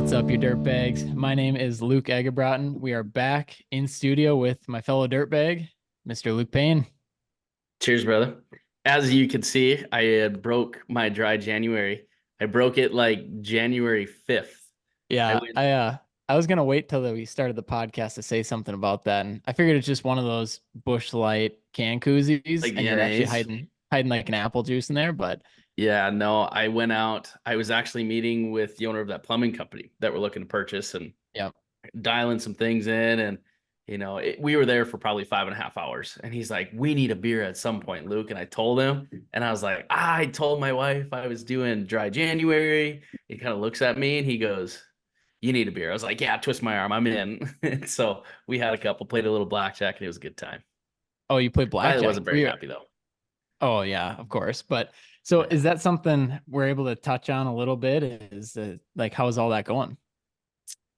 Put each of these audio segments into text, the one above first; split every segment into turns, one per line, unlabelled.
What's up, you dirtbags? My name is Luke Egerbrotten. We are back in studio with my fellow dirtbag, Mr. Luke Payne.
Cheers, brother. As you can see, I broke my dry January. I broke it like January 5th. I
Yeah,
went
I was gonna wait till we started the podcast to say something about that, and I figured it's just one of those Bush Light can koozies,
like
and you're actually
NAs.
hiding like an apple juice in there. But
Yeah, no, I went out. I was actually meeting with the owner of that plumbing company that we're looking to purchase and
yeah,
dialing some things in. And, we were there for probably 5.5 hours. And he's like, we need a beer at some point, Luke. And I told him, and I was like, I told my wife I was doing dry January. He kind of looks at me and he goes, you need a beer. I was like, yeah, twist my arm. I'm in. So we had a couple, played a little blackjack, and it was a good time.
oh, you play
I
blackjack.
wasn't very happy though.
Oh yeah, of course. But so
Yeah.
is that something we're able to touch on a little bit? Is like how's all that going?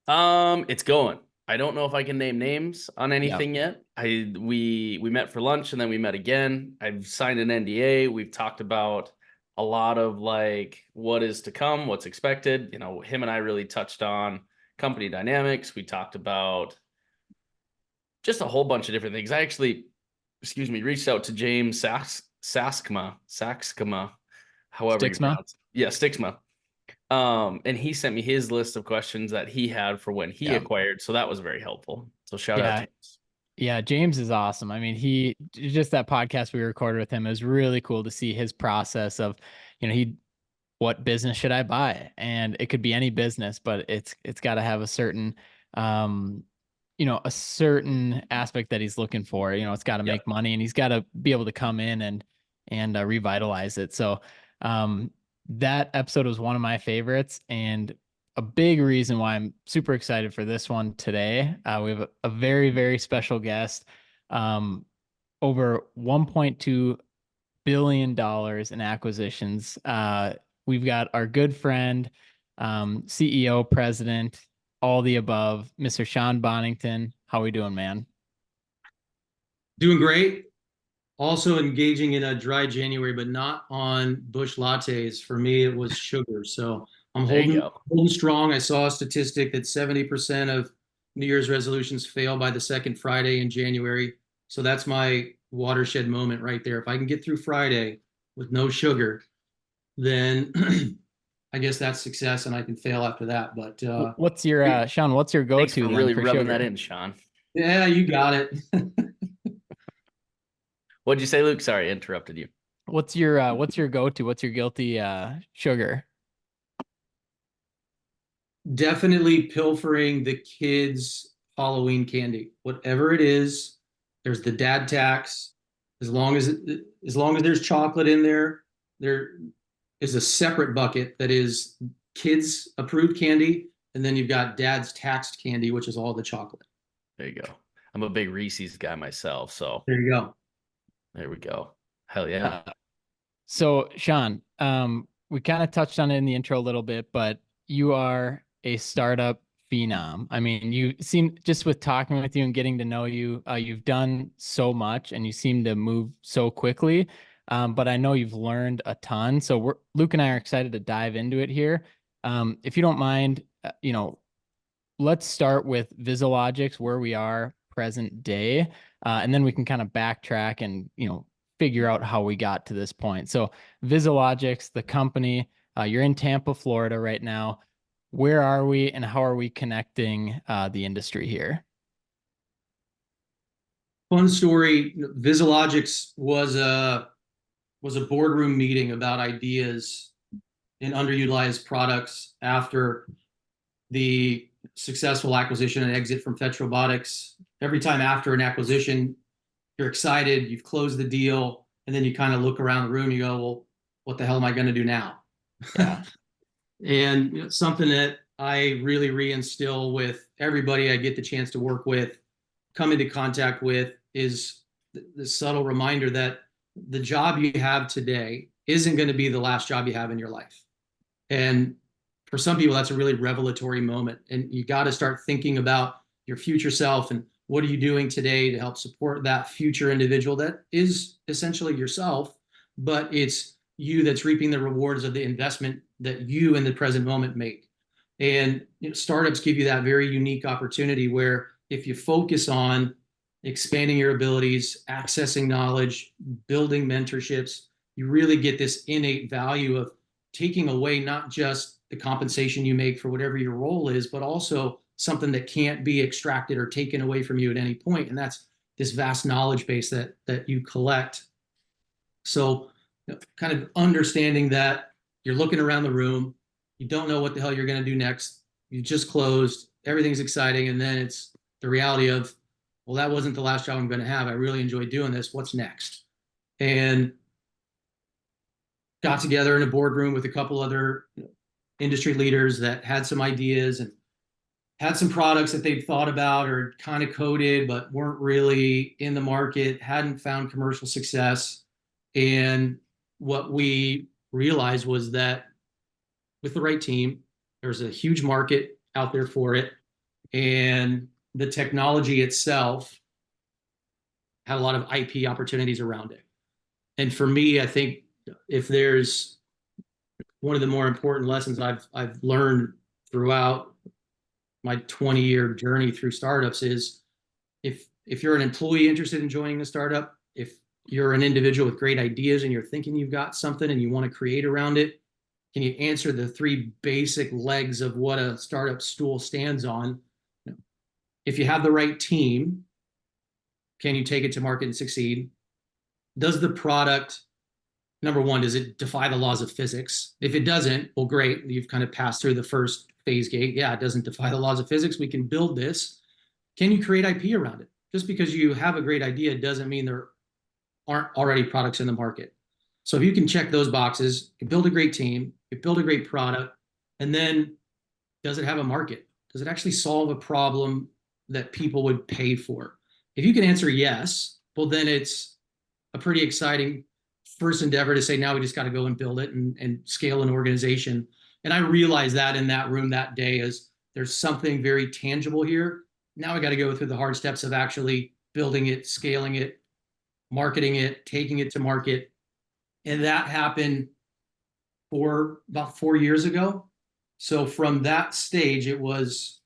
It's going. I don't know if I can name names on
Yeah.
anything yet. We met for lunch and then we met again. I've signed an NDA. We've talked about a lot of like what is to come, what's expected. Him and I really touched on company dynamics. We talked about just a whole bunch of different things. I actually, excuse me, reached out to James Saxkama, however you
Stixma?
pronounce it. Yeah, Stixma. And he sent me his list of questions that he had for when he
Yeah.
acquired. So that was very helpful. So shout out
Yeah.
to you.
Yeah, James is awesome. I mean, he just that podcast we recorded with him is really cool to see his process of, what business should I buy? And it could be any business, but it's got to have a certain a certain aspect that he's looking for. It's got to
Yep.
make money and he's got to be able to come in and revitalize it. So that episode was one of my favorites and a big reason why I'm super excited for this one today. We have a very, very special guest. Over $1.2 billion in acquisitions. We've got our good friend, CEO, president, all the above, Mr. Shawn Bonnington. How we doing, man?
Doing great. Also engaging in a dry January, but not on Bush lattes. For me, it was sugar. So I'm
There you
holding
go.
holding strong. I saw a statistic that 70% of New Year's resolutions fail by the second Friday in January. So that's my watershed moment right there. If I can get through Friday with no sugar, then I guess that's success, and I can fail after that. But
What's your Shawn? What's your
Thanks
go-to
for
then
really
for
rubbing that
sugar?
in, Shawn.
yeah, you got it.
What'd you say, Luke? Sorry, I interrupted you.
What's your go-to? What's your guilty sugar?
Definitely pilfering the kids' Halloween candy, whatever it is. There's the dad tax. As long as there's chocolate in there, there is a separate bucket that is kids approved candy, and then you've got dad's taxed candy, which is all the chocolate.
There you go. I'm a big Reese's guy myself, so
There you go.
there we go. Hell yeah.
Uh, so Shawn, we kind of touched on it in the intro a little bit, but you are a startup phenom. I mean, you seem just with talking with you and getting to know you, you've done so much and you seem to move so quickly. But I know you've learned a ton. So Luke and I are excited to dive into it here. If you don't mind, let's start with VizaLogix, where we are present day, and then we can kind of backtrack and figure out how we got to this point. So VizaLogix, the company, you're in Tampa, Florida right now. Where are we, and how are we connecting the industry here?
Fun story. VizaLogix was a boardroom meeting about ideas in underutilized products after the successful acquisition and exit from Fetch Robotics. Every time after an acquisition, you're excited, you've closed the deal, and then you kind of look around the room, you go, well, what the hell am I going to do now?
Yeah.
And something that I really reinstill with everybody I get the chance to work with, come into contact with, is the subtle reminder that the job you have today isn't going to be the last job you have in your life. And for some people, that's a really revelatory moment. And you got to start thinking about your future self and what are you doing today to help support that future individual that is essentially yourself, but it's you that's reaping the rewards of the investment that you in the present moment make. And startups give you that very unique opportunity where if you focus on expanding your abilities, accessing knowledge, building mentorships, you really get this innate value of taking away not just the compensation you make for whatever your role is, but also something that can't be extracted or taken away from you at any point. And that's this vast knowledge base that you collect. So kind of understanding that you're looking around the room, you don't know what the hell you're going to do next. You just closed, everything's exciting. And then it's the reality of, well, that wasn't the last job I'm going to have. I really enjoyed doing this. What's next? And got together in a boardroom with a couple other industry leaders that had some ideas and had some products that they'd thought about or kind of coded, but weren't really in the market, hadn't found commercial success. And what we realized was that with the right team, there's a huge market out there for it. And the technology itself had a lot of IP opportunities around it. And for me, I think if there's one of the more important lessons I've learned throughout my 20-year journey through startups is if you're an employee interested in joining a startup, if you're an individual with great ideas and you're thinking you've got something and you want to create around it, can you answer the three basic legs of what a startup stool stands on? If you have the right team, can you take it to market and succeed? Does the product, number one, does it defy the laws of physics? If it doesn't, well, great. You've kind of passed through the first phase gate. Yeah, it doesn't defy the laws of physics. We can build this. Can you create IP around it? Just because you have a great idea doesn't mean there aren't already products in the market. So if you can check those boxes, you build a great team, you build a great product, and then does it have a market? Does it actually solve a problem that people would pay for? If you can answer yes, well, then it's a pretty exciting first endeavor to say, now we just got to go and build it and scale an organization. And I realized that in that room that day is there's something very tangible here. Now I got to go through the hard steps of actually building it, scaling it, marketing it, taking it to market. And that happened for about 4 years ago. So from that stage, it was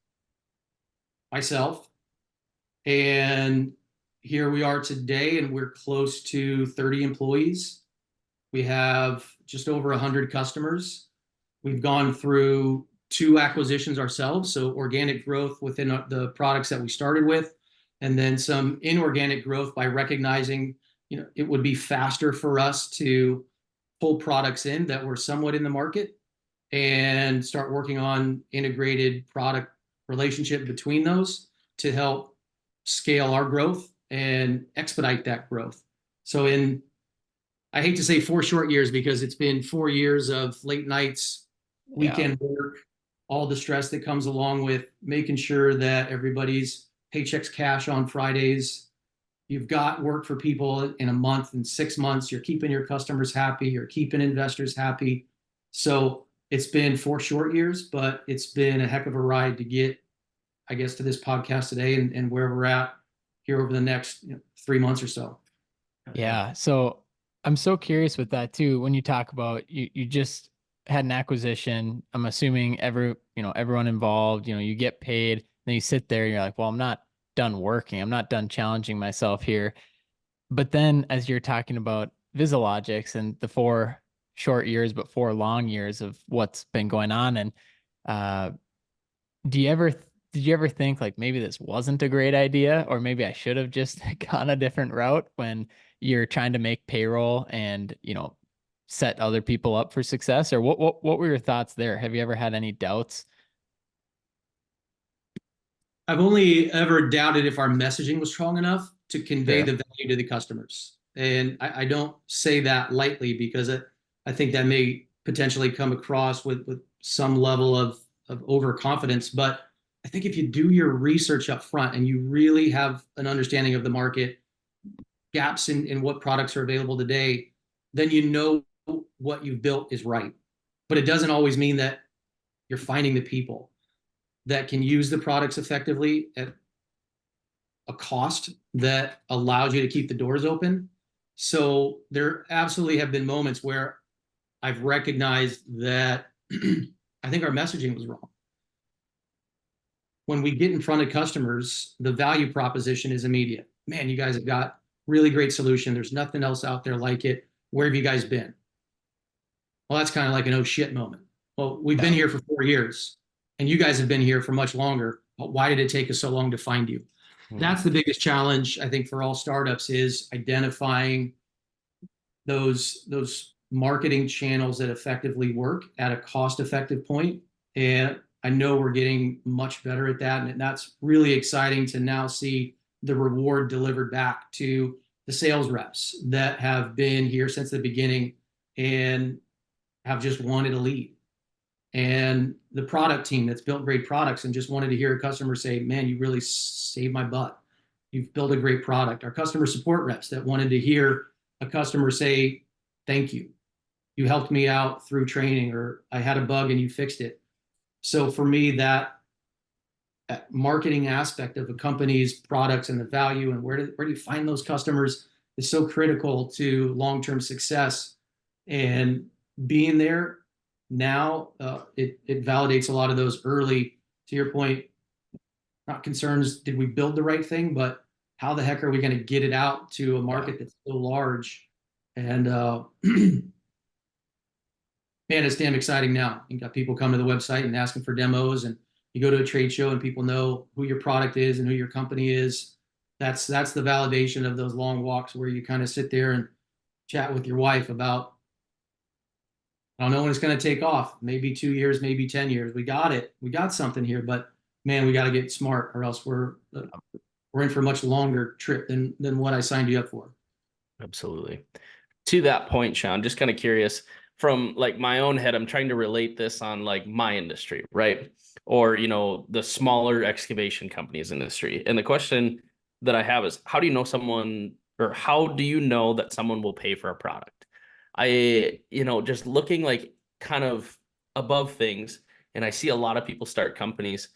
myself. And here we are today, and we're close to 30 employees. We have just over 100 customers. We've gone through 2 acquisitions ourselves, so organic growth within the products that we started with, and then some inorganic growth by recognizing, it would be faster for us to pull products in that were somewhat in the market and start working on integrated product relationship between those to help scale our growth and expedite that growth. So I hate to say 4 short years because it's been 4 years of late nights, weekend work, all the stress that comes along with making sure that everybody's paychecks cash on Fridays. You've got work for people in a month and 6 months. You're keeping your customers happy. You're keeping investors happy. So it's been 4 short years, but it's been a heck of a ride to get, I guess, to this podcast today and where we're at here over the next 3 months or so.
Yeah. So I'm so curious with that too. When you talk about you just had an acquisition, I'm assuming everyone involved, you get paid, then you sit there and you're like, well, I'm not done working. I'm not done challenging myself here. But then as you're talking about VizaLogix and the 4 short years, but 4 long years of what's been going on. And did you ever think like maybe this wasn't a great idea, or maybe I should have just gone a different route when you're trying to make payroll and, set other people up for success? Or what were your thoughts there? Have you ever had any doubts?
I've only ever doubted if our messaging was strong enough to convey
Sure.
the value to the customers. And I don't say that lightly because I think that may potentially come across with some level of overconfidence. But I think if you do your research up front and you really have an understanding of the market, gaps in what products are available today, then what you've built is right. But it doesn't always mean that you're finding the people that can use the products effectively at a cost that allows you to keep the doors open. So there absolutely have been moments where I've recognized that I think our messaging was wrong. when we get in front of customers, the value proposition is immediate. Man, you guys have got really great solution. There's nothing else out there like it. Where have you guys been? Well, that's kind of like an oh shit moment. Well, we've been here for 4 years and you guys have been here for much longer. Why did it take us so long to find you? That's the biggest challenge, I think, for all startups, is identifying those marketing channels that effectively work at a cost-effective point. And I know we're getting much better at that. And that's really exciting to now see the reward delivered back to the sales reps that have been here since the beginning and have just wanted a lead. And the product team that's built great products and just wanted to hear a customer say, man, you really saved my butt. You've built a great product. Our customer support reps that wanted to hear a customer say, thank you. You helped me out through training, or I had a bug and you fixed it. So for me, that marketing aspect of a company's products and the value and where do you find those customers is so critical to long-term success. And being there now, it validates a lot of those early, to your point, not concerns, did we build the right thing, but how the heck are we going to get it out to a market that's so large? And man, it's damn exciting now. You got people coming to the website and asking for demos, and you go to a trade show and people know who your product is and who your company is. That's the validation of those long walks where you kind of sit there and chat with your wife about, I don't know when it's going to take off. Maybe 2 years, maybe 10 years. We got it. We got something here, but man, we got to get smart, or else we're in for a much longer trip than what I signed you up for.
Absolutely. To that point, Shawn, just kind of curious, from like my own head, I'm trying to relate this on like my industry, right? Or, you know, the smaller excavation companies industry. And the question that I have is, how do you know someone, or how do you know that someone will pay for a product? Just looking like kind of above things, and I see a lot of people start companies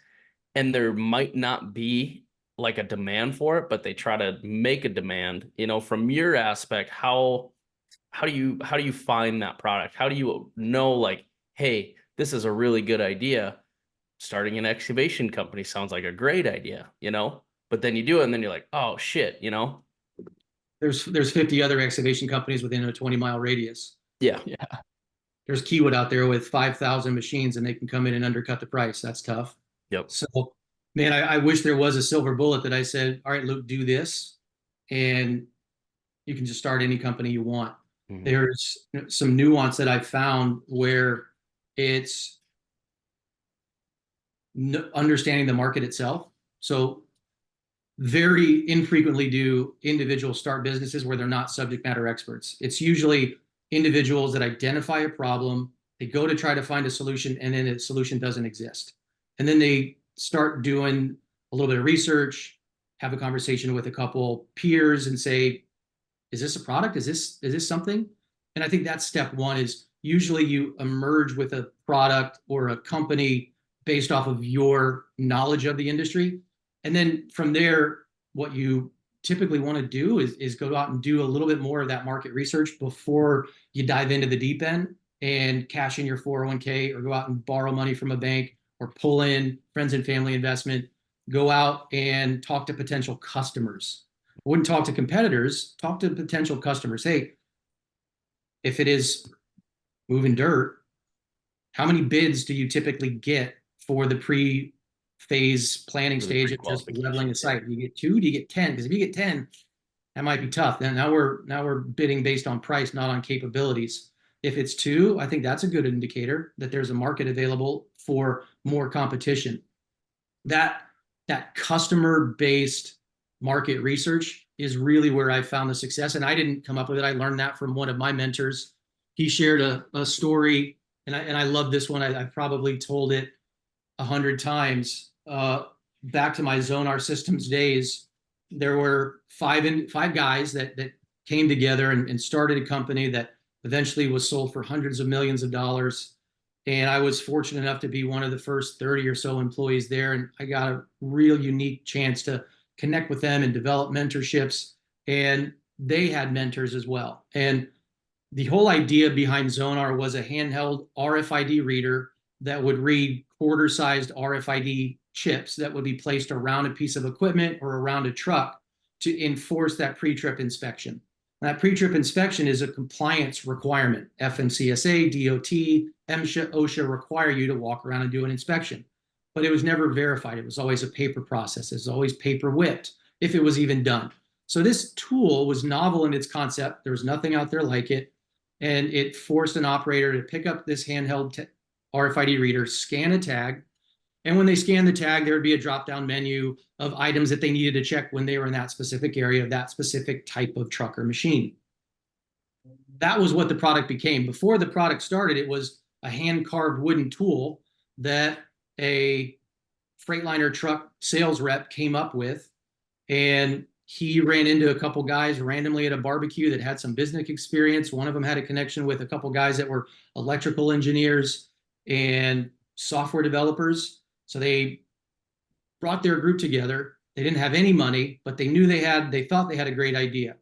and there might not be like a demand for it, but they try to make a demand. From your aspect, how do you find that product? How do you know, like, hey, this is a really good idea? Starting an excavation company sounds like a great idea, but then you do it and then you're like, oh shit,
There's 50 other excavation companies within a 20-mile radius.
Yeah.
There's Keywood out there with 5,000 machines and they can come in and undercut the price. That's tough.
Yep.
So, man, I wish there was a silver bullet that I said, all right, Luke, do this, and you can just start any company you want. Mm-hmm. There's some nuance that I've found where it's understanding the market itself. So very infrequently do individuals start businesses where they're not subject matter experts. It's usually individuals that identify a problem, they go to try to find a solution, and then the solution doesn't exist. And then they start doing a little bit of research, have a conversation with a couple peers and say, is this a product? Is this something? And I think that's step one, is usually you emerge with a product or a company based off of your knowledge of the industry. And then from there, what you typically want to do is go out and do a little bit more of that market research before you dive into the deep end and cash in your 401k, or go out and borrow money from a bank, or pull in friends and family investment. Go out and talk to potential customers. I wouldn't talk to competitors, talk to potential customers. Hey, if it is moving dirt, how many bids do you typically get for the pre-phase planning stage of just leveling the site? Do you get 2? Do you get 10? Because if you get 10, that might be tough. Then now we're bidding based on price, not on capabilities. If it's 2, I think that's a good indicator that there's a market available for more competition. That customer-based market research is really where I found the success. And I didn't come up with it. I learned that from one of my mentors. He shared a story, and I love this one. I probably told it 100 times. Back to my Zonar Systems days, there were five guys that came together and started a company that eventually was sold for hundreds of millions of dollars. And I was fortunate enough to be one of the first 30 or so employees there. And I got a real unique chance to connect with them and develop mentorships. And they had mentors as well. And the whole idea behind Zonar was a handheld RFID reader that would read quarter-sized RFID chips that would be placed around a piece of equipment or around a truck to enforce that pre-trip inspection. And that pre-trip inspection is a compliance requirement. FMCSA, DOT, MSHA, OSHA require you to walk around and do an inspection. But it was never verified. It was always a paper process. It was always paper whipped, if it was even done. So this tool was novel in its concept. There was nothing out there like it. And it forced an operator to pick up this handheld RFID reader, scan a tag, and when they scanned the tag, there would be a drop-down menu of items that they needed to check when they were in that specific area of that specific type of truck or machine. That was what the product became. Before the product started, it was a hand-carved wooden tool that a Freightliner truck sales rep came up with, and he ran into a couple guys randomly at a barbecue that had some business experience. One of them had a connection with a couple guys that were electrical engineers and software developers. So they brought their group together. They didn't have any money, but they thought they had a great idea.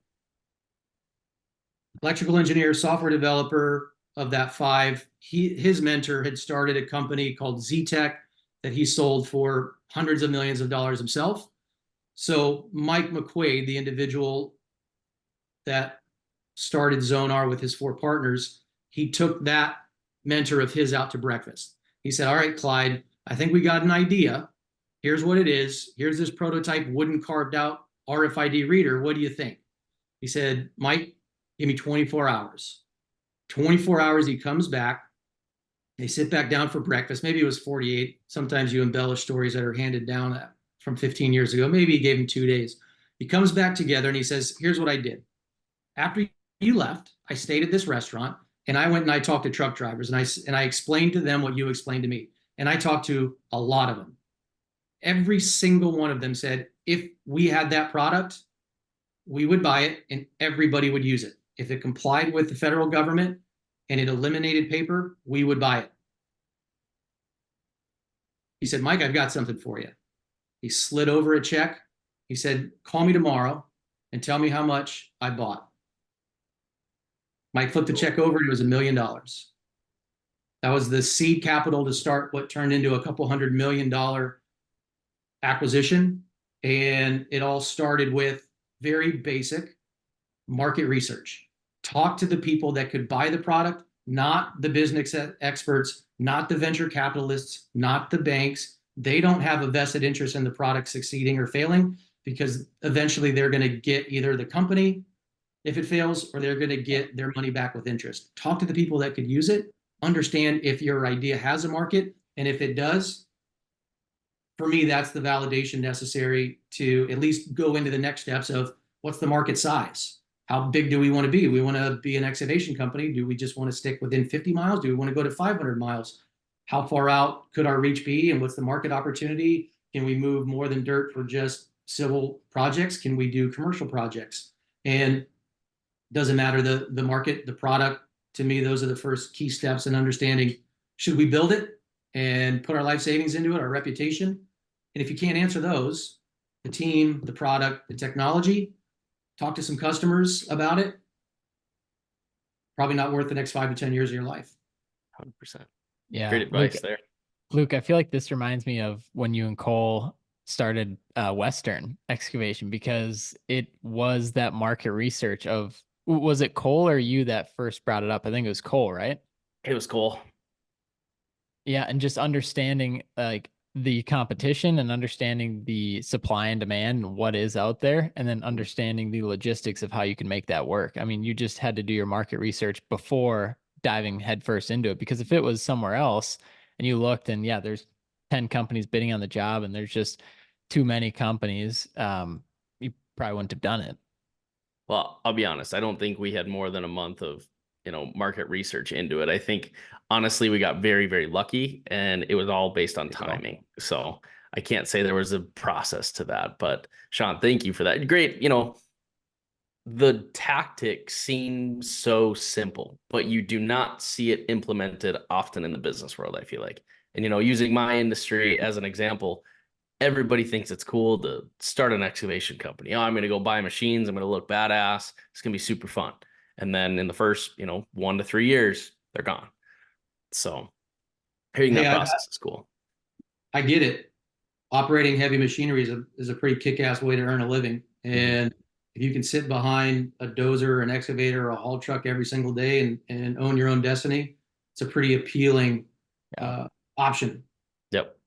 Electrical engineer, software developer of that 5, his mentor had started a company called Z-Tech that he sold for hundreds of millions of dollars himself. So Mike McQuaid, the individual that started Zonar with his 4 partners, he took that mentor of his out to breakfast. He said, all right, Clyde, I think we got an idea. Here's what it is. Here's this prototype wooden carved out RFID reader. What do you think? He said, Mike, give me 24 hours. 24 hours, he comes back. They sit back down for breakfast. Maybe it was 48. Sometimes you embellish stories that are handed down from 15 years ago. Maybe he gave him 2 days. He comes back together and he says, here's what I did. After you left, I stayed at this restaurant and I went and I talked to truck drivers and I explained to them what you explained to me. And I talked to a lot of them. Every single one of them said, if we had that product, we would buy it and everybody would use it. If it complied with the federal government and it eliminated paper, we would buy it. He said, Mike, I've got something for you. He slid over a check. He said, call me tomorrow and tell me how much I bought. Mike flipped the check over and it was $1 million. That was the seed capital to start what turned into a couple $100 million acquisition. And it all started with very basic market research. Talk to the people that could buy the product, not the business experts, not the venture capitalists, not the banks. They don't have a vested interest in the product succeeding or failing because eventually they're going to get either the company if it fails or they're going to get their money back with interest. Talk to the people that could use it. Understand if your idea has a market, and if it does, for me, that's the validation necessary to at least go into the next steps of what's the market size? How big do we want to be? Do we want to be an excavation company? Do we just want to stick within 50 miles? Do we want to go to 500 miles? How far out could our reach be? And what's the market opportunity? Can we move more than dirt for just civil projects? Can we do commercial projects? And doesn't matter the market, the product. To me, those are the first key steps in understanding, should we build it and put our life savings into it, our reputation? And if you can't answer those, the team, the product, the technology, talk to some customers about it, probably not worth the next 5 to 10 years of your life.
100%.
Yeah.
Great advice there.
Luke, I feel like this reminds me of when you and Cole started Western Excavation, because it was that market research of, was it Cole or you that first brought it up? I think it was Cole, right?
It was Cole.
Yeah. And just understanding like the competition and understanding the supply and demand and what is out there, and then understanding the logistics of how you can make that work. I mean, you just had to do your market research before diving headfirst into it, because if it was somewhere else and you looked and yeah, there's 10 companies bidding on the job and there's just too many companies, you probably wouldn't have done it.
Well, I'll be honest. I don't think we had more than a month of, market research into it. I think honestly, we got very, very lucky, and it was all based on timing. So I can't say there was a process to that, but Shawn, thank you for that. Great. The tactic seems so simple, but you do not see it implemented often in the business world, I feel like. And, using my industry as an example, everybody thinks it's cool to start an excavation company. Oh, I'm going to go buy machines. I'm going to look badass. It's going to be super fun. And then in the first, 1 to 3 years, they're gone. So hearing that process is cool.
I get it. operating heavy machinery is a pretty kick-ass way to earn a living. And if you can sit behind a dozer, an excavator, or a haul truck every single day and own your own destiny, it's a pretty appealing option.
Yep.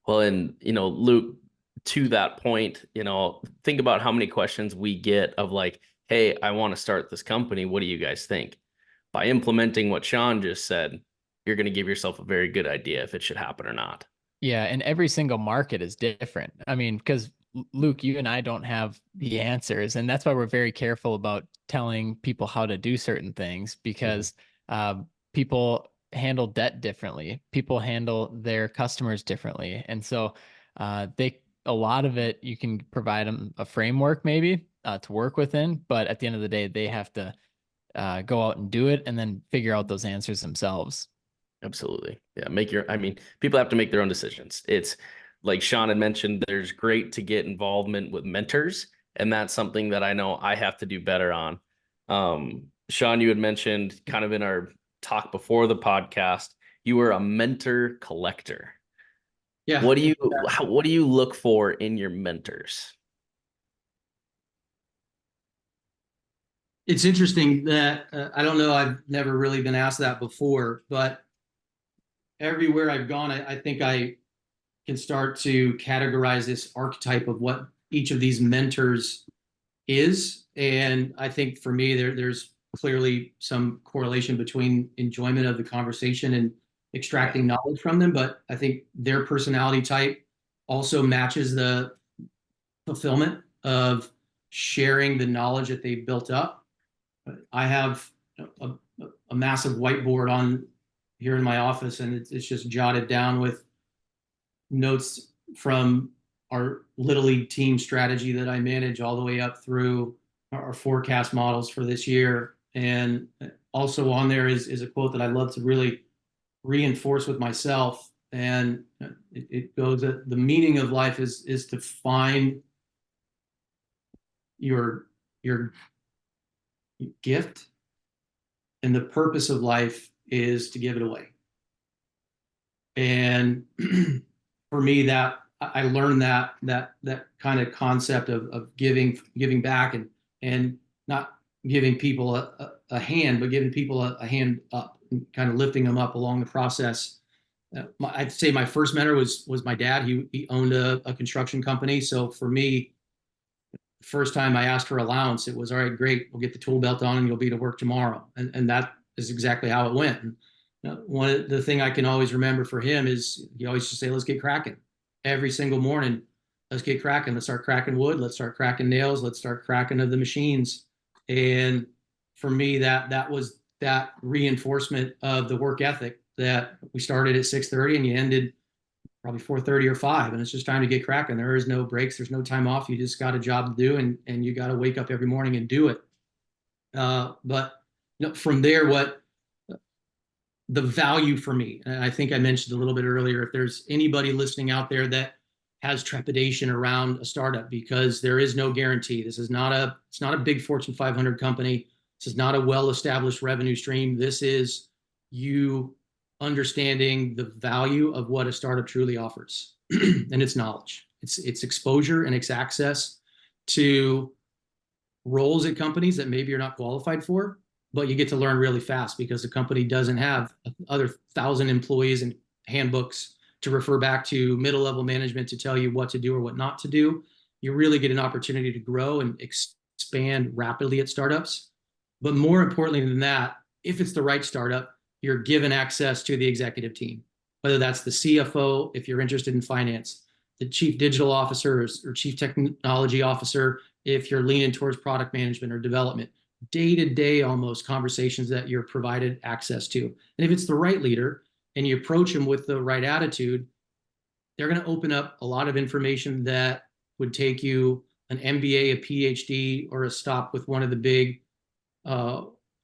Well, and Luke, to that point, think about how many questions we get of like, hey, I want to start this company. What do you guys think? By implementing what Shawn just said, you're going to give yourself a very good idea if it should happen or not.
Yeah, and every single market is different. I mean, because Luke, you and I don't have the answers, and that's why we're very careful about telling people how to do certain things, because people handle debt differently. People handle their customers differently. And so a lot of it, you can provide them a framework maybe to work within, but at the end of the day, they have to go out and do it and then figure out those answers themselves.
Absolutely. Yeah. People have to make their own decisions. It's like Shawn had mentioned, there's great to get involvement with mentors. And that's something that I know I have to do better on. Shawn, you had mentioned kind of in our talk before the podcast, you were a mentor collector.
Yeah.
What do you look for in your mentors?
It's interesting that I don't know, I've never really been asked that before, but everywhere I've gone, I think I can start to categorize this archetype of what each of these mentors is. And I think for me, there's clearly some correlation between enjoyment of the conversation and extracting knowledge from them. But I think their personality type also matches the fulfillment of sharing the knowledge that they've built up. I have a massive whiteboard on here in my office, and it's just jotted down with notes from our Little League team strategy that I manage all the way up through our forecast models for this year. And also on there is a quote that I love to really reinforce with myself. And it goes that the meaning of life is to find your gift, and the purpose of life is to give it away. And for me, that I learned that kind of concept of giving back and not giving people a hand, but giving people a hand up and kind of lifting them up along the process. I'd say my first mentor was my dad. He owned a construction company. So for me, the first time I asked for allowance, it was, all right, great, we'll get the tool belt on and you'll be to work tomorrow. And that is exactly how it went. And one of the thing I can always remember for him is he always just say, let's get cracking. Every single morning, let's get cracking. Let's start cracking wood. Let's start cracking nails. Let's start cracking of the machines. And for me, that was that reinforcement of the work ethic that we started at 6:30 and you ended probably 4:30 or 5, and it's just time to get cracking. There is no breaks. There's no time off. You just got a job to do, and you got to wake up every morning and do it. But from there, what the value for me, and I think I mentioned a little bit earlier, if there's anybody listening out there that has trepidation around a startup, because there is no guarantee. It's not a big Fortune 500 company. This is not a well-established revenue stream. This is you understanding the value of what a startup truly offers. And it's knowledge, it's exposure, and it's access to roles at companies that maybe you're not qualified for, but you get to learn really fast because the company doesn't have other 1,000 employees and handbooks to refer back to middle level management to tell you what to do or what not to do. You really get an opportunity to grow and expand rapidly at startups. But more importantly than that, if it's the right startup, you're given access to the executive team, whether that's the CFO, if you're interested in finance, the chief digital officer or chief technology officer, if you're leaning towards product management or development, day-to-day almost conversations that you're provided access to. And if it's the right leader and you approach them with the right attitude, they're going to open up a lot of information that would take you an MBA, a PhD, or a stop with one of the big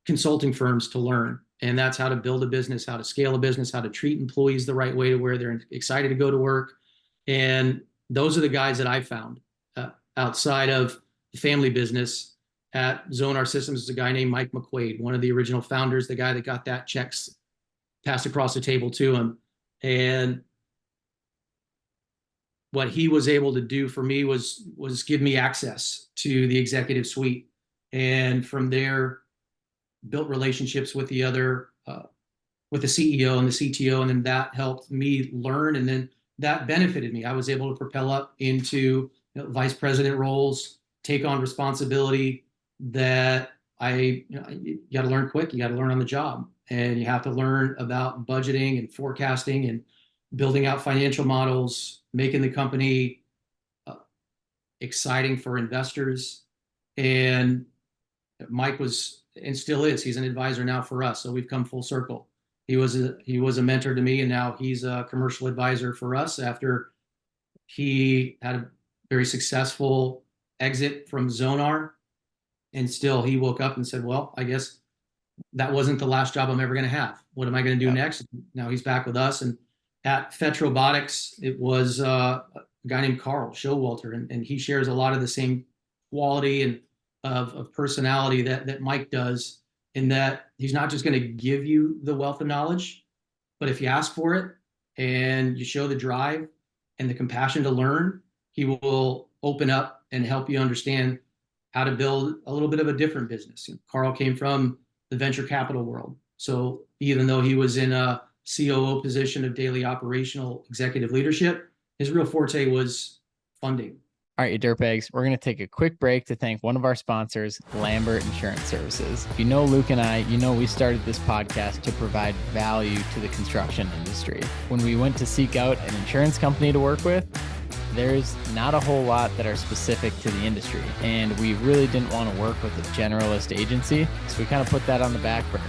consulting firms to learn. And that's how to build a business, how to scale a business, how to treat employees the right way to where they're excited to go to work. And those are the guys that I found outside of the family business. At Zonar Systems is a guy named Mike McQuaid, one of the original founders, the guy that got that checks passed across the table to him. And what he was able to do for me was give me access to the executive suite, and from there built relationships with the other with the CEO and the CTO, and then that helped me learn, and then that benefited me. I was able to propel up into vice president roles, take on responsibility that you got to learn quick. You got to learn on the job, and you have to learn about budgeting and forecasting and building out financial models, making the company exciting for investors. And Mike was, and still is, he's an advisor now for us. So we've come full circle. He was a mentor to me, and now he's a commercial advisor for us after he had a very successful exit from Zonar. And still he woke up and said, well, I guess that wasn't the last job I'm ever going to have. What am I going to do next? Now he's back with us. And at Fetch Robotics, it was a guy named Carl Showalter, and he shares a lot of the same quality and of personality that Mike does, in that he's not just going to give you the wealth of knowledge, but if you ask for it and you show the drive and the compassion to learn, he will open up and help you understand how to build a little bit of a different business. Carl came from the venture capital world. So even though he was in a COO position of daily operational executive leadership, his real forte was funding.
All right, you dirtbags, we're going to take a quick break to thank one of our sponsors, Lambert Insurance Services. If you know Luke and I, you know we started this podcast to provide value to the construction industry. When we went to seek out an insurance company to work with, there's not a whole lot that are specific to the industry, and we really didn't want to work with a generalist agency, so we kind of put that on the back burner.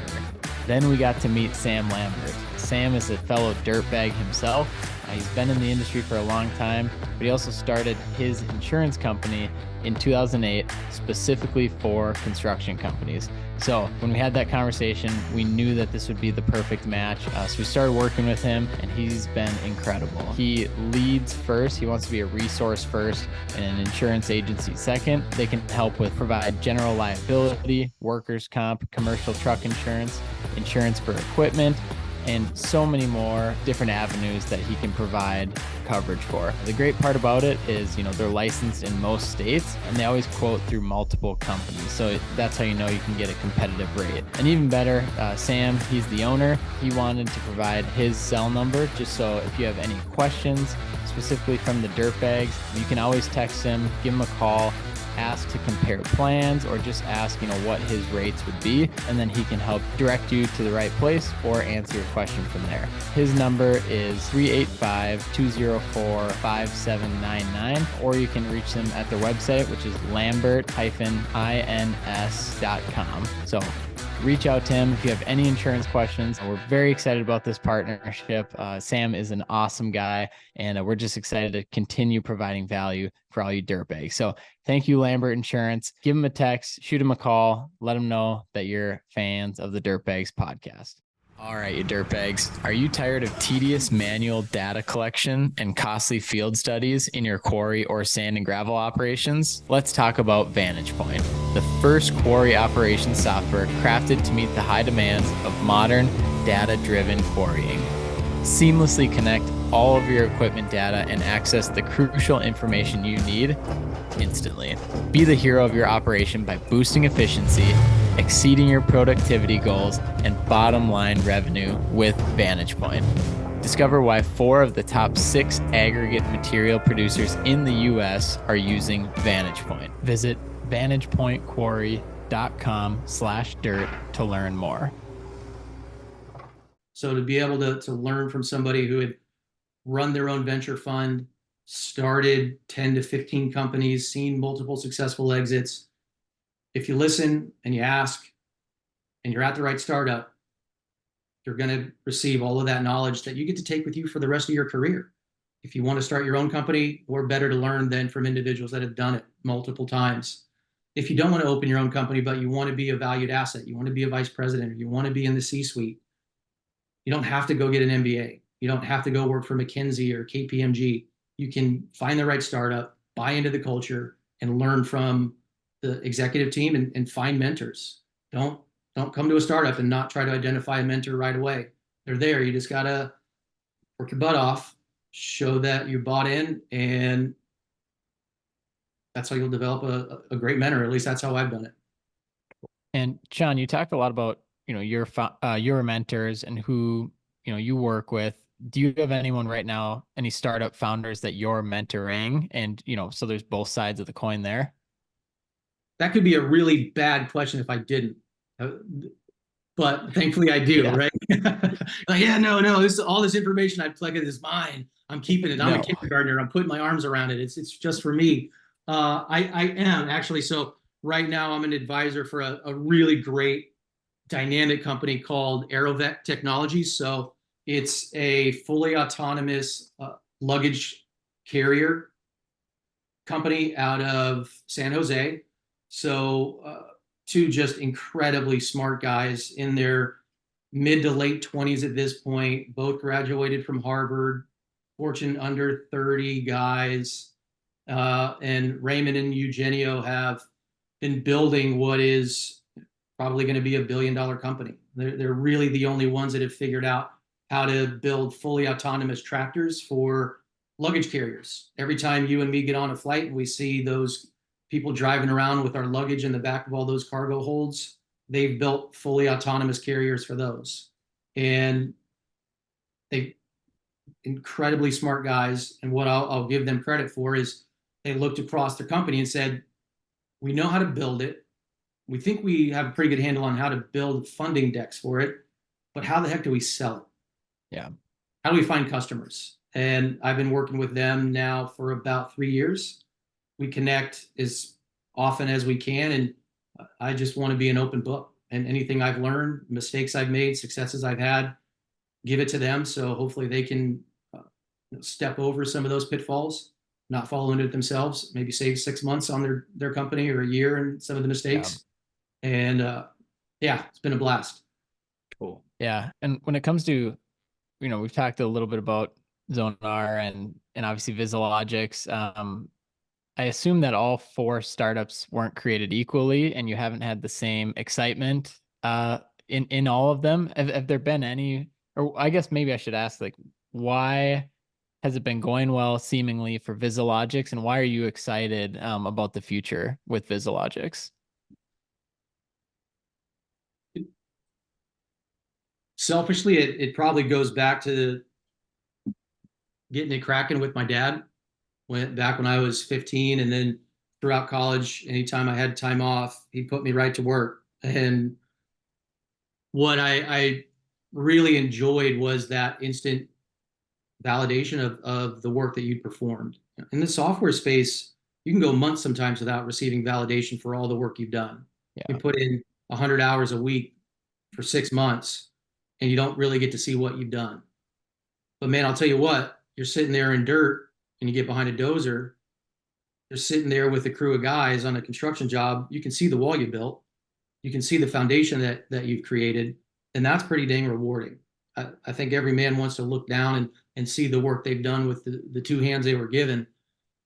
Then we got to meet Sam Lambert. Sam is a fellow dirtbag himself. He's been in the industry for a long time, but he also started his insurance company in 2008 specifically for construction companies. So when we had that conversation, we knew that this would be the perfect match. So we started working with him, and he's been incredible. He leads first. He wants to be a resource first and an insurance agency second. They can help with provide general liability, workers' comp, commercial truck insurance, insurance for equipment, and so many more different avenues that he can provide coverage for. The great part about it is, they're licensed in most states, and they always quote through multiple companies. So that's how you know you can get a competitive rate. And even better, Sam, he's the owner. He wanted to provide his cell number just so if you have any questions, specifically from the dirtbags, you can always text him, give him a call, ask to compare plans, or just ask, what his rates would be, and then he can help direct you to the right place or answer your question from there. His number is 385-204-5799, or you can reach them at their website, which is lambert-ins.com. So reach out to him if you have any insurance questions. We're very excited about this partnership. Sam is an awesome guy, and we're just excited to continue providing value for all you dirtbags. So thank you, Lambert Insurance. Give him a text, shoot him a call, let him know that you're fans of the Dirtbags podcast. All right, you dirtbags, are you tired of tedious manual data collection and costly field studies in your quarry or sand and gravel operations? Let's talk about VantagePoint, the first quarry operations software crafted to meet the high demands of modern data-driven quarrying. Seamlessly connect all of your equipment data and access the crucial information you need instantly. Be the hero of your operation by boosting efficiency, exceeding your productivity goals, and bottom line revenue with VantagePoint. Discover why 4 of the top 6 aggregate material producers in the U.S. are using VantagePoint. Visit VantagePointQuarry.com/dirt to learn more.
So to be able to learn from somebody who had run their own venture fund, started 10 to 15 companies, seen multiple successful exits. If you listen and you ask and you're at the right startup, you're going to receive all of that knowledge that you get to take with you for the rest of your career. If you want to start your own company, we're better to learn than from individuals that have done it multiple times. If you don't want to open your own company, but you want to be a valued asset, you want to be a vice president, or you want to be in the C-suite, you don't have to go get an MBA. You don't have to go work for McKinsey or KPMG. You can find the right startup, buy into the culture, and learn from the executive team and find mentors. Don't come to a startup and not try to identify a mentor right away. They're there. You just got to work your butt off, show that you bought in, and that's how you'll develop a great mentor. At least that's how I've done it.
And Shawn, you talked a lot about, your mentors and who, you work with. Do you have anyone right now, any startup founders that you're mentoring? And, so there's both sides of the coin there.
That could be a really bad question if I didn't. But thankfully I do,
Yeah.
right? Like, yeah, no, all this information I've collected is mine. I'm keeping it. I'm a kindergartner. I'm putting my arms around it. It's just for me. I am actually. So right now I'm an advisor for a really great dynamic company called Aerovet Technologies. So it's a fully autonomous luggage carrier company out of San Jose. So two just incredibly smart guys in their mid to late 20s at this point, both graduated from Harvard, Fortune under 30 guys. And Raymond and Eugenio have been building what is probably going to be $1 billion company. They're really the only ones that have figured out how to build fully autonomous tractors for luggage carriers. Every time you and me get on a flight and we see those people driving around with our luggage in the back of all those cargo holds, they've built fully autonomous carriers for those. And they incredibly smart guys. And what I'll give them credit for is they looked across their company and said, we know how to build it. We think we have a pretty good handle on how to build funding decks for it, but how the heck do we sell it?
Yeah.
How do we find customers? And I've been working with them now for about 3 years. We connect as often as we can, and I just want to be an open book. And anything I've learned, mistakes I've made, successes I've had, give it to them. So hopefully they can step over some of those pitfalls, not fall into it themselves, maybe save 6 months on their company or a year and some of the mistakes. Yeah. And yeah, it's been a blast.
Cool.
Yeah. And when it comes to, we've talked a little bit about Zonar and obviously VizaLogix. I assume that all 4 startups weren't created equally, and you haven't had the same excitement in all of them. Have there been any, or I guess maybe I should ask, like, why has it been going well seemingly for VizaLogix, and why are you excited about the future with VizaLogix?
Selfishly, it probably goes back to getting it cracking with my dad. Back when I was 15, and then throughout college, anytime I had time off, he'd put me right to work. And what I really enjoyed was that instant validation of the work that you performed. In the software space, you can go months sometimes without receiving validation for all the work you've done. Yeah. You put in 100 hours a week for 6 months, and you don't really get to see what you've done. But man, I'll tell you what, you're sitting there in dirt and you get behind a dozer, you're sitting there with a crew of guys on a construction job, you can see the wall you built, you can see the foundation that you've created, and that's pretty dang rewarding. I think every man wants to look down and see the work they've done with the 2 hands they were given.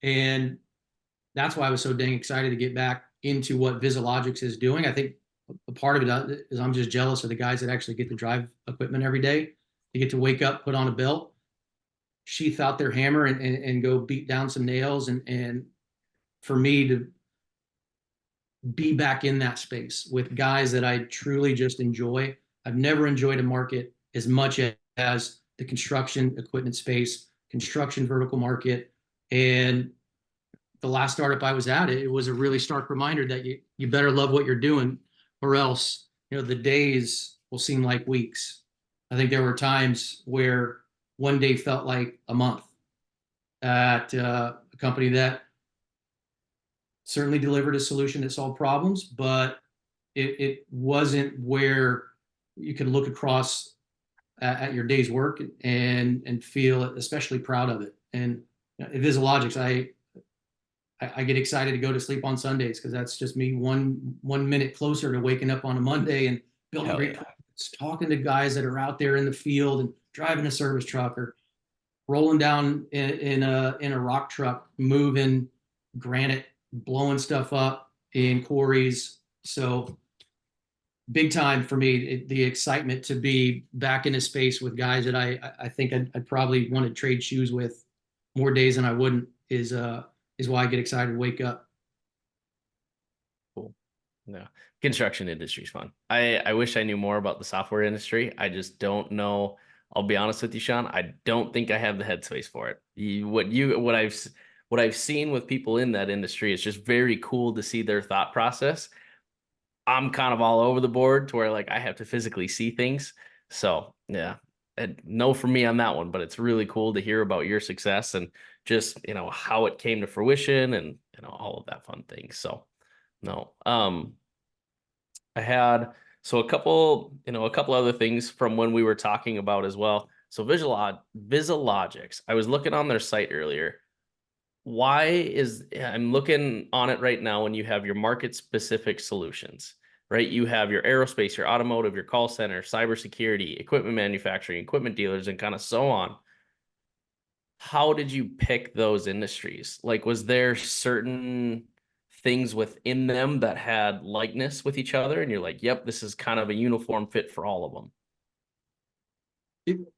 And that's why I was so dang excited to get back into what VizaLogix is doing. I think a part of it is I'm just jealous of the guys that actually get to drive equipment every day. They get to wake up, put on a belt, sheath out their hammer and go beat down some nails. And for me to be back in that space with guys that I truly just enjoy. I've never enjoyed a market as much as the construction equipment space, construction vertical market. And the last startup I was at, it was a really stark reminder that you better love what you're doing, or else, the days will seem like weeks. I think there were times where one day felt like a month at a company that certainly delivered a solution that solved problems, but it wasn't where you could look across at your day's work and feel especially proud of it. And at VizaLogix, I get excited to go to sleep on Sundays because that's just me one minute closer to waking up on a Monday and building great products, talking to guys that are out there in the field and driving a service truck or rolling down in a rock truck, moving granite, blowing stuff up in quarries. So big time for me, the excitement to be back in a space with guys that I think I'd probably want to trade shoes with more days than I wouldn't is why I get excited to wake up.
Cool. No, construction industry is fun. I wish I knew more about the software industry. I just don't know. I'll be honest with you, Shawn. I don't think I have the headspace for it. What I've seen with people in that industry is just very cool to see their thought process. I'm kind of all over the board to where like I have to physically see things. So yeah, no for me on that one, but it's really cool to hear about your success and just, how it came to fruition and, all of that fun thing. So no, I had, so a couple other things from when we were talking about as well. So VizaLogix, I was looking on their site earlier. I'm looking on it right now, and you have your market specific solutions, right? You have your aerospace, your automotive, your call center, cybersecurity, equipment manufacturing, equipment dealers, and kind of so on. How did you pick those industries? Like, was there certain things within them that had likeness with each other? And you're like, yep, this is kind of a uniform fit for all of them.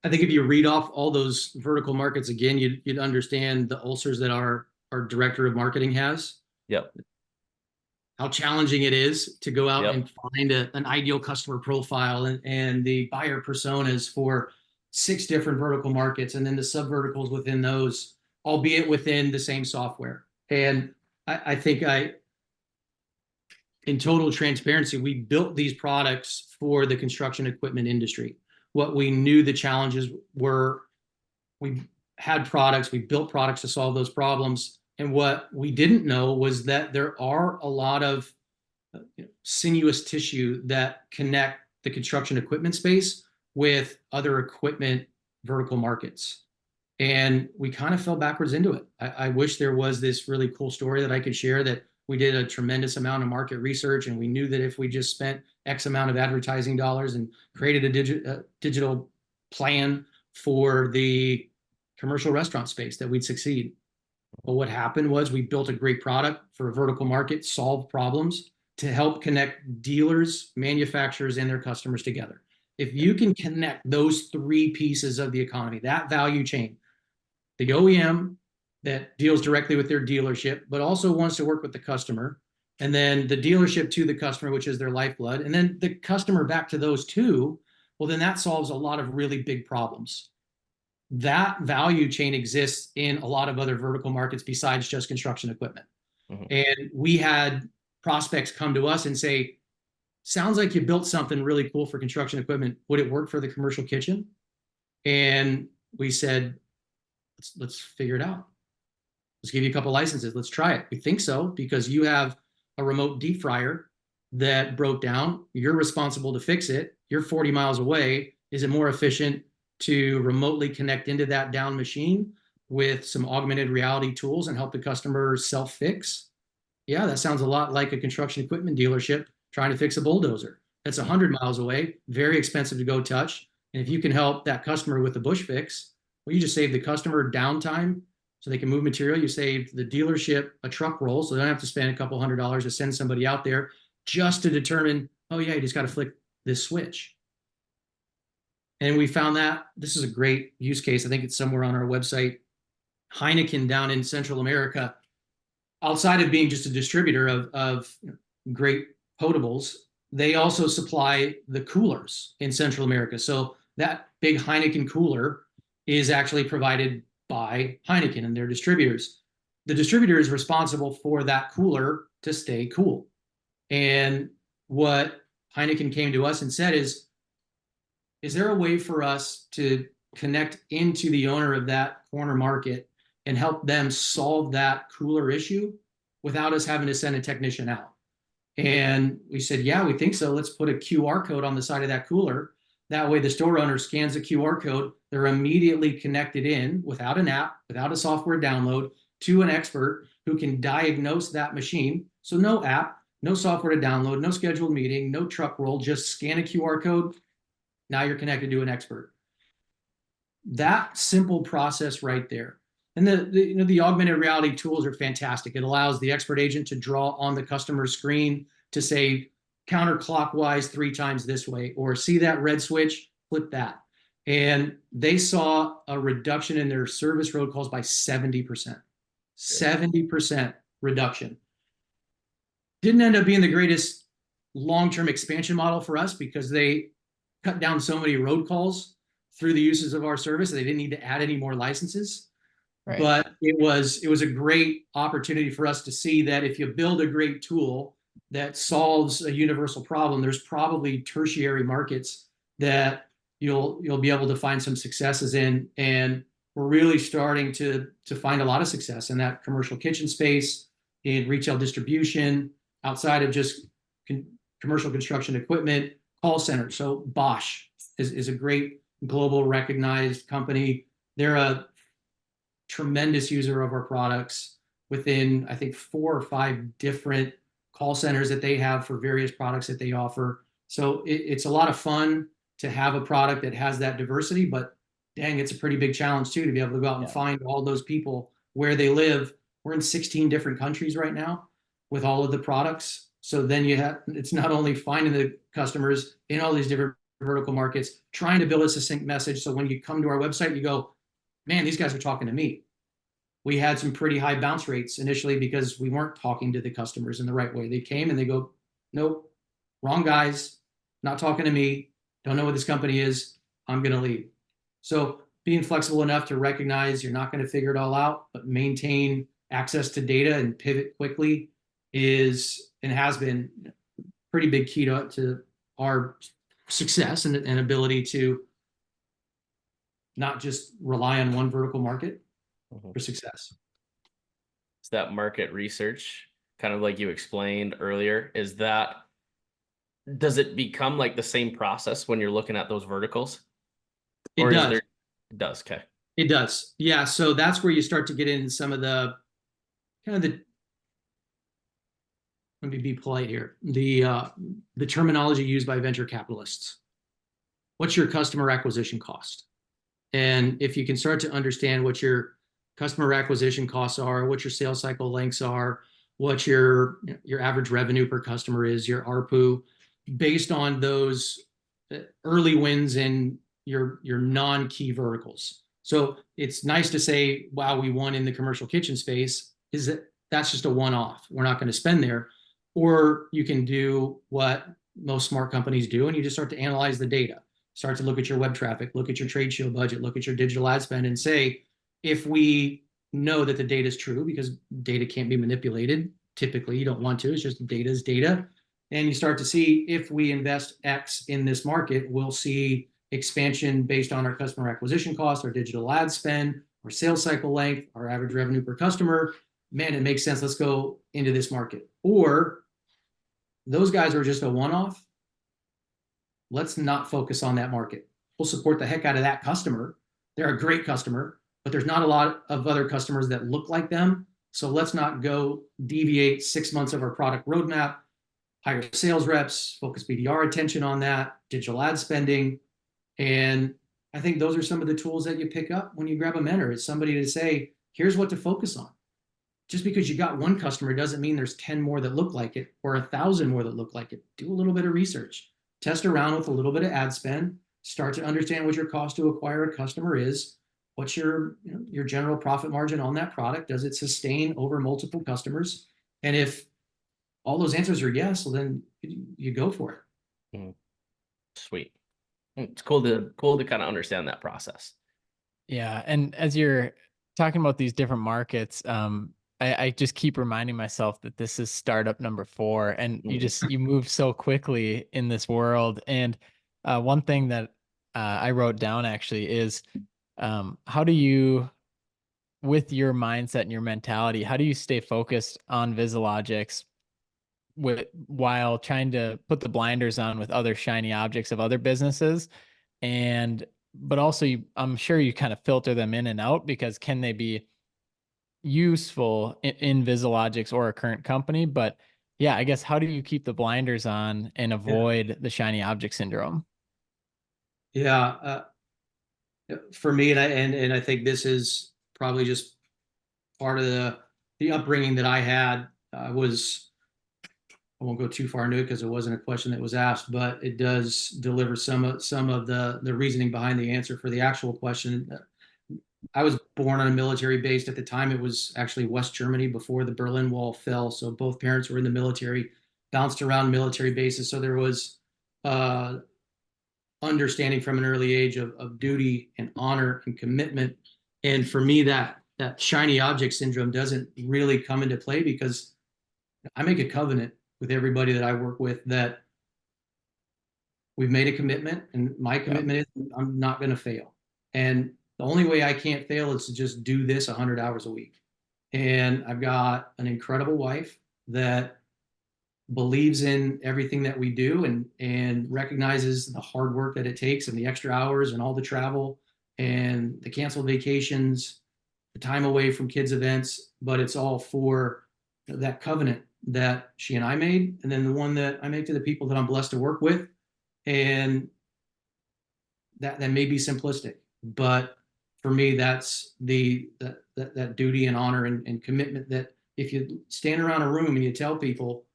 I think if you read off all those vertical markets again, you'd understand the ulcers that our director of marketing has.
Yep.
How challenging it is to go out
Yep.
and find an ideal customer profile and the buyer personas for 6 different vertical markets, and then the sub verticals within those, albeit within the same software. And I think in total transparency, we built these products for the construction equipment industry. What we knew the challenges were, we had products, we built products to solve those problems. And what we didn't know was that there are a lot of sinuous tissue that connect the construction equipment space with other equipment vertical markets. And we kind of fell backwards into it. I wish there was this really cool story that I could share, that we did a tremendous amount of market research, and we knew that if we just spent X amount of advertising dollars and created a digital plan for the commercial restaurant space, that we'd succeed. But what happened was we built a great product for a vertical market, solved problems to help connect dealers, manufacturers, and their customers together. If you can connect those 3 pieces of the economy, that value chain, the OEM that deals directly with their dealership, but also wants to work with the customer, and then the dealership to the customer, which is their lifeblood, and then the customer back to those 2, well, then that solves a lot of really big problems. That value chain exists in a lot of other vertical markets besides just construction equipment. Mm-hmm. And we had prospects come to us and say, sounds like you built something really cool for construction equipment. Would it work for the commercial kitchen? And we said, let's figure it out. Let's give you a couple licenses. Let's try it. We think so, because you have a remote deep fryer that broke down. You're responsible to fix it. You're 40 miles away. Is it more efficient to remotely connect into that down machine with some augmented reality tools and help the customer self-fix? Yeah, that sounds a lot like a construction equipment dealership trying to fix a bulldozer. That's 100 miles away, very expensive to go touch. And if you can help that customer with a bush fix, well, you just save the customer downtime so they can move material. You save the dealership a truck roll, so they don't have to spend a couple $100 to send somebody out there just to determine, oh yeah, you just got to flick this switch. And we found that this is a great use case. I think it's somewhere on our website. Heineken down in Central America, outside of being just a distributor of great potables, they also supply the coolers in Central America. So that big Heineken cooler is actually provided by Heineken and their distributors. The distributor is responsible for that cooler to stay cool. And what Heineken came to us and said is there a way for us to connect into the owner of that corner market and help them solve that cooler issue without us having to send a technician out? And we said, yeah, we think so. Let's put a QR code on the side of that cooler. That way the store owner scans the QR code. They're immediately connected in without an app, without a software download, to an expert who can diagnose that machine. So no app, no software to download, no scheduled meeting, no truck roll, just scan a QR code. Now you're connected to an expert. That simple process right there. And the augmented reality tools are fantastic. It allows the expert agent to draw on the customer's screen to say counterclockwise 3 times this way, or see that red switch, flip that. and they saw a reduction in their service road calls by 70%. 70% reduction. Didn't end up being the greatest long-term expansion model for us because they cut down so many road calls through the uses of our service that they didn't need to add any more licenses.
Right.
But it was a great opportunity for us to see that if you build a great tool that solves a universal problem, there's probably tertiary markets that you'll be able to find some successes in. And we're really starting to find a lot of success in that commercial kitchen space, in retail distribution, outside of just commercial construction equipment, call centers. So Bosch is a great global recognized company. They're a tremendous user of our products within, I think, 4 or 5 different call centers that they have for various products that they offer. So it's a lot of fun to have a product that has that diversity, but dang, it's a pretty big challenge too, to be able to go out and find all those people where they live. We're in 16 different countries right now with all of the products. So then it's not only finding the customers in all these different vertical markets, trying to build a succinct message. So when you come to our website, you go, man, these guys are talking to me. We had some pretty high bounce rates initially because we weren't talking to the customers in the right way. They came and they go, nope, wrong guys, not talking to me, don't know what this company is, I'm going to leave. So being flexible enough to recognize you're not going to figure it all out, but maintain access to data and pivot quickly is and has been a pretty big key to our success and ability to not just rely on one vertical market for success.
Is that market research, kind of like you explained earlier, does it become like the same process when you're looking at those verticals?
It does.
It does. Okay.
It does. Yeah. So that's where you start to get in some of the let me be polite here. The terminology used by venture capitalists. What's your customer acquisition cost? And if you can start to understand what your customer acquisition costs are, what your sales cycle lengths are, what your average revenue per customer is, your ARPU, based on those early wins in your non-key verticals. So it's nice to say, wow, we won in the commercial kitchen space. That's just a one-off. We're not going to spend there. Or you can do what most smart companies do, and you just start to analyze the data. Start to look at your web traffic, look at your trade show budget, look at your digital ad spend, and say, if we know that the data is true, because data can't be manipulated, typically you don't want to, it's just data is data. And you start to see, if we invest X in this market, we'll see expansion based on our customer acquisition cost, our digital ad spend, our sales cycle length, our average revenue per customer. Man, it makes sense. Let's go into this market. Or those guys are just a one-off. Let's not focus on that market. We'll support the heck out of that customer. They're a great customer, but there's not a lot of other customers that look like them. So let's not go deviate 6 months of our product roadmap, hire sales reps, focus BDR attention on that, digital ad spending. And I think those are some of the tools that you pick up when you grab a mentor. It's somebody to say, here's what to focus on. Just because you got one customer doesn't mean there's 10 more that look like it or 1,000 more that look like it. Do a little bit of research. Test around with a little bit of ad spend. Start to understand what your cost to acquire a customer is. What's your general profit margin on that product? Does it sustain over multiple customers? And if all those answers are yes, well, then you go for it.
Sweet. It's cool to kind of understand that process.
Yeah. And as you're talking about these different markets, I just keep reminding myself that this is startup number 4, and you move so quickly in this world. And one thing that I wrote down actually is, how do you, with your mindset and your mentality, how do you stay focused on VizaLogix while trying to put the blinders on with other shiny objects of other businesses? But also I'm sure you kind of filter them in and out, because can they be useful in VizaLogix or a current company? But yeah, I guess, how do you keep the blinders on and avoid the shiny object syndrome?
Yeah, for me, and I think this is probably just part of the upbringing that I had. I was I won't go too far into it because it wasn't a question that was asked, but it does deliver some of the reasoning behind the answer for the actual question. I was born on a military base. At the time, it was actually West Germany before the Berlin Wall fell. So both parents were in the military, bounced around military bases. So there was understanding from an early age of duty and honor and commitment. And for me, that shiny object syndrome doesn't really come into play because I make a covenant with everybody that I work with that we've made a commitment, and my commitment is I'm not going to fail. And the only way I can't fail is to just do this 100 hours a week. And I've got an incredible wife that believes in everything that we do and recognizes the hard work that it takes and the extra hours and all the travel and the canceled vacations, the time away from kids' events, but it's all for that covenant that she and I made, and then the one that I make to the people that I'm blessed to work with. And that may be simplistic, but for me, that's that duty and honor and commitment that if you stand around a room and you tell people,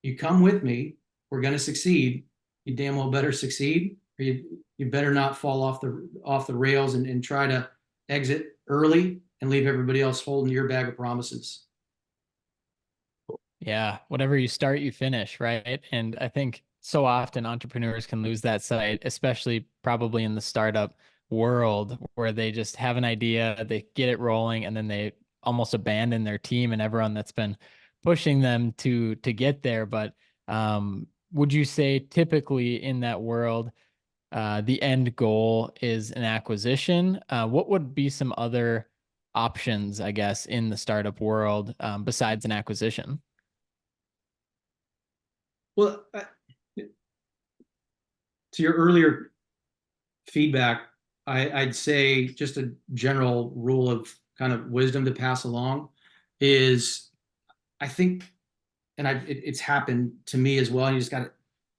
you come with me, we're going to succeed, you damn well better succeed, or you better not fall off the rails and try to exit early and leave everybody else holding your bag of promises.
Yeah, whatever you start, you finish, right? And I think so often entrepreneurs can lose that sight, especially probably in the startup world where they just have an idea, they get it rolling, and then they almost abandon their team and everyone that's been pushing them to get there. But would you say typically in that world, the end goal is an acquisition? What would be some other options, I guess, in the startup world besides an acquisition?
Well, to your earlier feedback, I'd say just a general rule of kind of wisdom to pass along is, I think, and it's happened to me as well, and you just got to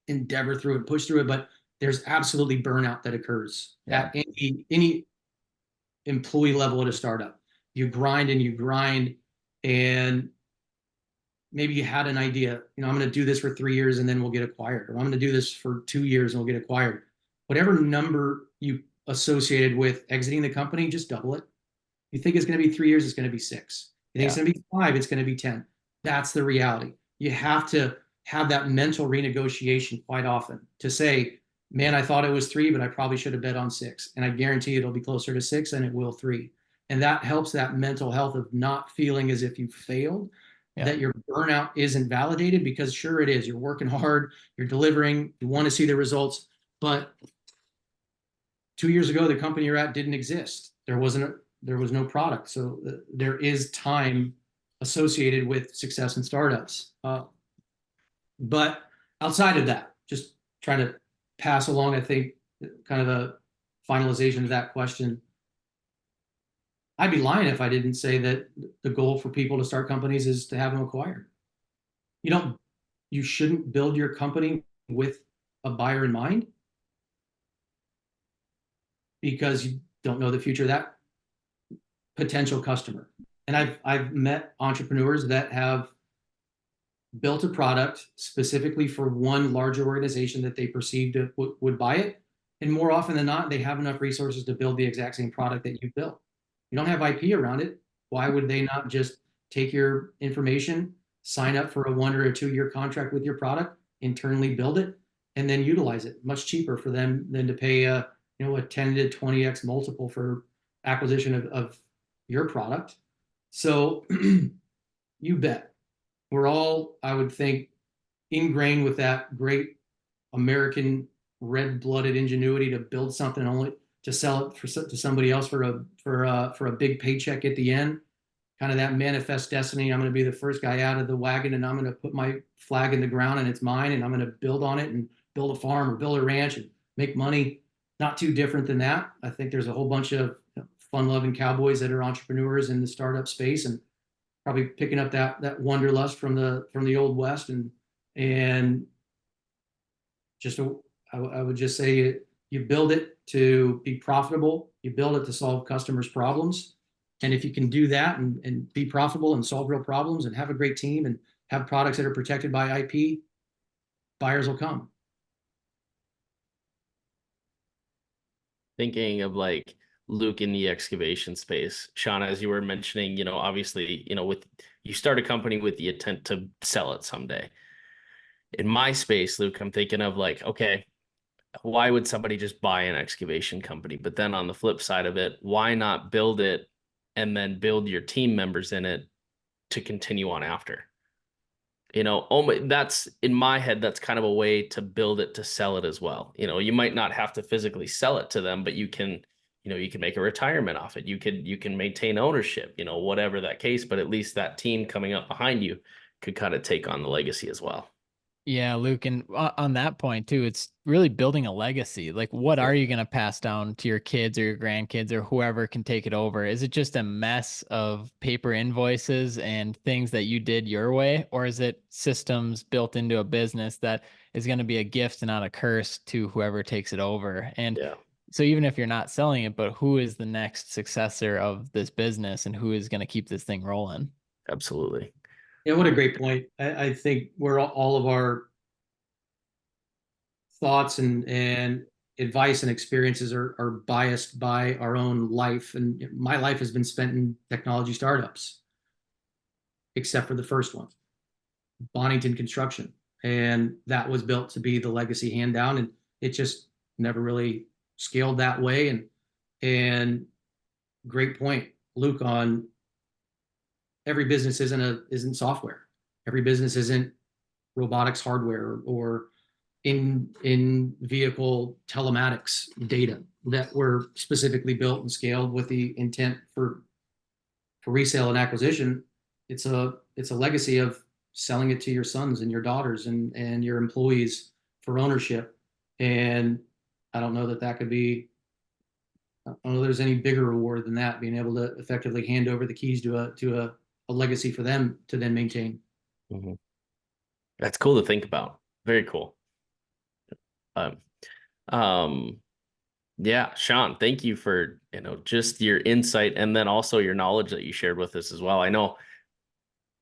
endeavor through it, push through it, but there's absolutely burnout that occurs at any employee level at a startup. You grind and you grind, and maybe you had an idea, I'm going to do this for 3 years and then we'll get acquired, or I'm going to do this for 2 years and we'll get acquired. Whatever number you associated with exiting the company, just double it. You think it's going to be 3 years, it's going to be 6. You think it's going to be 5, it's going to be 10. That's the reality. You have to have that mental renegotiation quite often to say, man, I thought it was 3, but I probably should have bet on 6. And I guarantee it'll be closer to 6 than it will 3. And that helps that mental health of not feeling as if you failed, that your burnout isn't validated, because sure it is. You're working hard, you're delivering, you want to see the results. But 2 years ago, the company you're at didn't exist. There was no product. So there is time associated with success in startups. But outside of that, just trying to pass along, I think, kind of a finalization of that question. I'd be lying if I didn't say that the goal for people to start companies is to have them acquired. You shouldn't build your company with a buyer in mind, because you don't know the future of that potential customer. And I've met entrepreneurs that have built a product specifically for one larger organization that they perceived would buy it. And more often than not, they have enough resources to build the exact same product that you built. You don't have IP around it. Why would they not just take your information, sign up for a 1 or a 2 year contract with your product, internally build it, and then utilize it? Much cheaper for them than to pay a 10 to 20x multiple for acquisition of your product. So you bet. We're all, I would think, ingrained with that great American red-blooded ingenuity to build something only to sell it to somebody else for a big paycheck at the end. Kind of that manifest destiny. I'm going to be the first guy out of the wagon, and I'm going to put my flag in the ground, and it's mine, and I'm going to build on it and build a farm or build a ranch and make money. Not too different than that. I think there's a whole bunch of fun-loving cowboys that are entrepreneurs in the startup space, and probably picking up that wanderlust from the old West, and just I would just say you build it to be profitable. You build it to solve customers' problems. And if you can do that and be profitable and solve real problems and have a great team and have products that are protected by IP, buyers will come.
Thinking of like Luke in the excavation space, Shawn, as you were mentioning, obviously, with you start a company with the intent to sell it someday. In my space, Luke, I'm thinking of like, okay, why would somebody just buy an excavation company? But then on the flip side of it, why not build it and then build your team members in it to continue on after? That's in my head, that's kind of a way to build it to sell it as well. You might not have to physically sell it to them, but you can make a retirement off it. You can maintain ownership, whatever that case, but at least that team coming up behind you could kind of take on the legacy as well.
Yeah, Luke, and on that point too, it's really building a legacy. Like, what are you going to pass down to your kids or your grandkids or whoever can take it over? Is it just a mess of paper invoices and things that you did your way, or is it systems built into a business that is going to be a gift and not a curse to whoever takes it over? And
Yeah,
so even if you're not selling it, but who is the next successor of this business and who is going to keep this thing rolling?
absolutely.
Yeah, what a great point. I think we're all of our thoughts and advice and experiences are biased by our own life. And my life has been spent in technology startups, except for the first one, Bonnington Construction. And that was built to be the legacy hand down. And it just never really scaled that way. And great point, Luke, on every business isn't software. Every business isn't robotics hardware or in vehicle telematics data that were specifically built and scaled with the intent for resale and acquisition. It's a legacy of selling it to your sons and your daughters and your employees for ownership. And I don't know that could be, I don't know there's any bigger reward than that, being able to effectively hand over the keys to a legacy for them to then maintain.
Mm-hmm. That's cool to think about. Very cool. Yeah, Shawn, thank you for, just your insight and then also your knowledge that you shared with us as well. I know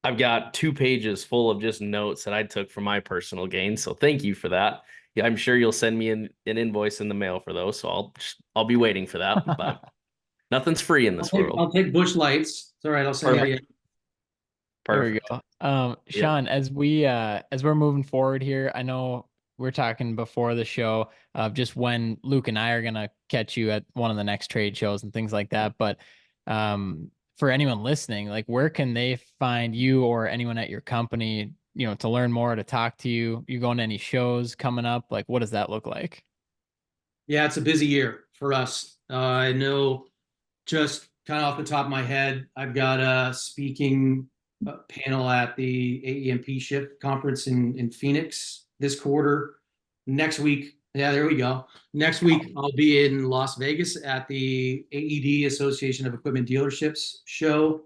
I've got 2 pages full of just notes that I took for my personal gain. So thank you for that. Yeah, I'm sure you'll send me an invoice in the mail for those. So I'll be waiting for that. But nothing's free in this world.
I'll take Bush Lights. It's all right. I'll send that.
Perfect.
There we go. Shawn, as we're moving forward here, I know we're talking before the show of just when Luke and I are gonna catch you at one of the next trade shows and things like that. But for anyone listening, like, where can they find you or anyone at your company, to learn more, to talk to you? You going to any shows coming up? Like, what does that look like?
Yeah, it's a busy year for us. I know, just kind of off the top of my head, I've got a speaking panel at the AEMP Shift conference in Phoenix this quarter. Next week, yeah, there we go. Next week, I'll be in Las Vegas at the AED, Association of Equipment Dealerships show.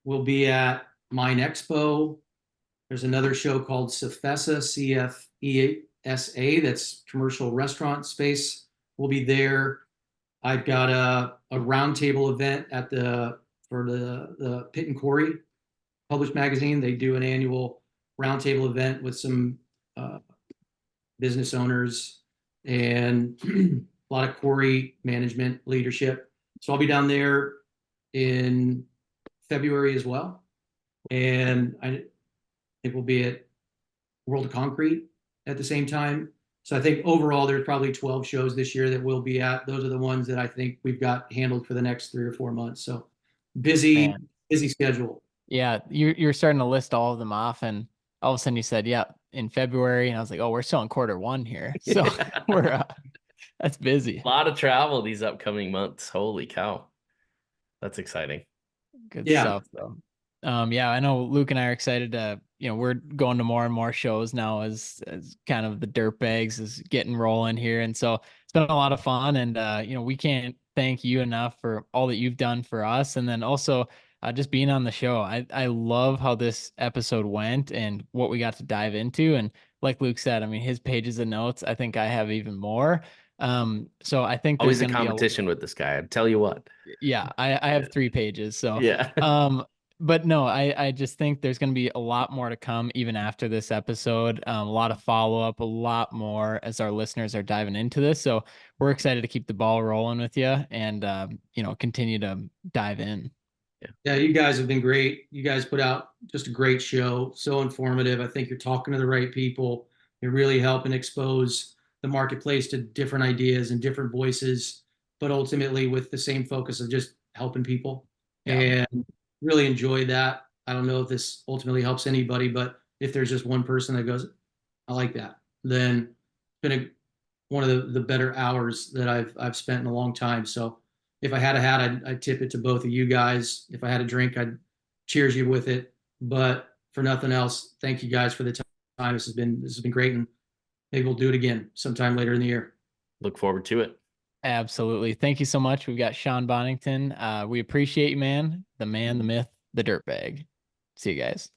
We'll be at Mine Expo. There's another show called CFESA, CFESA, that's commercial restaurant space. We'll be there. I've got a roundtable event for the Pit and Quarry Published magazine. They do an annual roundtable event with some business owners and a lot of quarry management leadership. So I'll be down there in February as well. And I think we'll be at World of Concrete at the same time. So I think overall there's probably 12 shows this year that we'll be at. Those are the ones that I think we've got handled for the next 3 or 4 months. So busy schedule.
Yeah, you're starting to list all of them off, and all of a sudden you said, yeah, in February, and I was like, oh, we're still in Q1 here. So we're that's busy.
A lot of travel these upcoming months. Holy cow. That's exciting.
Good stuff though. Yeah, I know Luke and I are excited to, we're going to more and more shows now as kind of the dirt bags is getting rolling here. And so it's been a lot of fun, and we can't thank you enough for all that you've done for us. And then also just being on the show. I love how this episode went and what we got to dive into. And like Luke said, I mean, his pages of notes, I think I have even more. So I think
always a competition with this guy. I tell you what.
Yeah, I have 3 pages. So
yeah.
but no, I just think there's going to be a lot more to come even after this episode. A lot of follow up, a lot more as our listeners are diving into this. So we're excited to keep the ball rolling with you and, continue to dive in.
Yeah, you guys have been great. You guys put out just a great show, so informative. I think you're talking to the right people. You're really helping expose the marketplace to different ideas and different voices, but ultimately with the same focus of just helping people.
Yeah.
And really enjoy that. I don't know if this ultimately helps anybody, but if there's just one person that goes, I like that, then it's been one of the better hours that I've spent in a long time. So if I had a hat, I'd tip it to both of you guys. If I had a drink, I'd cheers you with it. But for nothing else, thank you guys for the time. This has been great, and maybe we'll do it again sometime later in the year.
Look forward to it.
Absolutely. Thank you so much. We've got Shawn Bonnington. We appreciate you, man. The myth, the dirtbag. See you guys.